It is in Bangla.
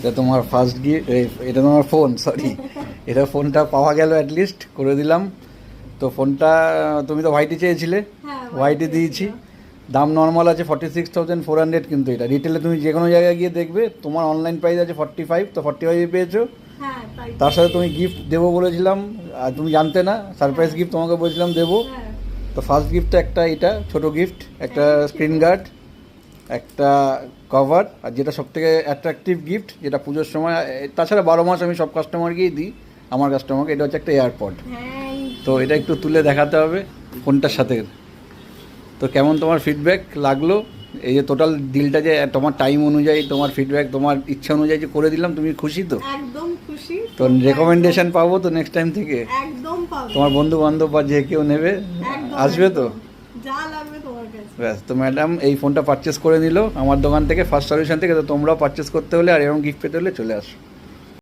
এটা তোমার ফার্স্ট গিফট, এটা তোমার ফোন, সরি এটা ফোনটা পাওয়া গেল, অ্যাটলিস্ট করে দিলাম। তো ফোনটা তুমি তো হোয়াইটই চেয়েছিলে, হোয়াইটই দিয়েছি। দাম নর্মাল আছে 46,400, কিন্তু এটা রিটেলে তুমি যে কোনো জায়গায় গিয়ে দেখবে তোমার অনলাইন প্রাইস আছে 45, তো 45 পেয়েছো। তার সাথে তুমি গিফট দেবো বলেছিলাম, আর তুমি জানতে না, সারপ্রাইজ গিফট তোমাকে বলেছিলাম দেবো। তো ফার্স্ট গিফটটা একটা, এটা ছোটো গিফট, একটা স্ক্রিন গার্ড, একটা কভার, আর যেটা সবথেকে অ্যাট্রাকটিভ গিফট, যেটা পুজোর সময়, তাছাড়া 12 মাস আমি সব কাস্টমারকেই দিই, আমার কাস্টমারকে, এটা হচ্ছে একটা এয়ারপড। তো এটা একটু তুলে দেখাতে হবে ফোনটার সাথে। তো কেমন তোমার ফিডব্যাক লাগলো? এই যে টোটাল ডিলটা যে তোমার টাইম অনুযায়ী, তোমার ফিডব্যাক, তোমার ইচ্ছা অনুযায়ী যে করে দিলাম, তুমি খুশি তো? একদম খুশি। তো রেকমেন্ডেশন পাবো তো নেক্সট টাইম থেকে? একদম পাবো। তোমার বন্ধু বান্ধব বা যে কেউ নেবে আসবে তো? যা লাগবে তোমার কাছে। ব্যাস, তো ম্যাডাম এই ফোনটা পারচেস করে নিল আমার দোকান থেকে, ফার্স্ট সলিউশন থেকে। তো তোমরাও পারচেস করতে হলে আর এরকম গিফট পেতে হলে চলে আসো।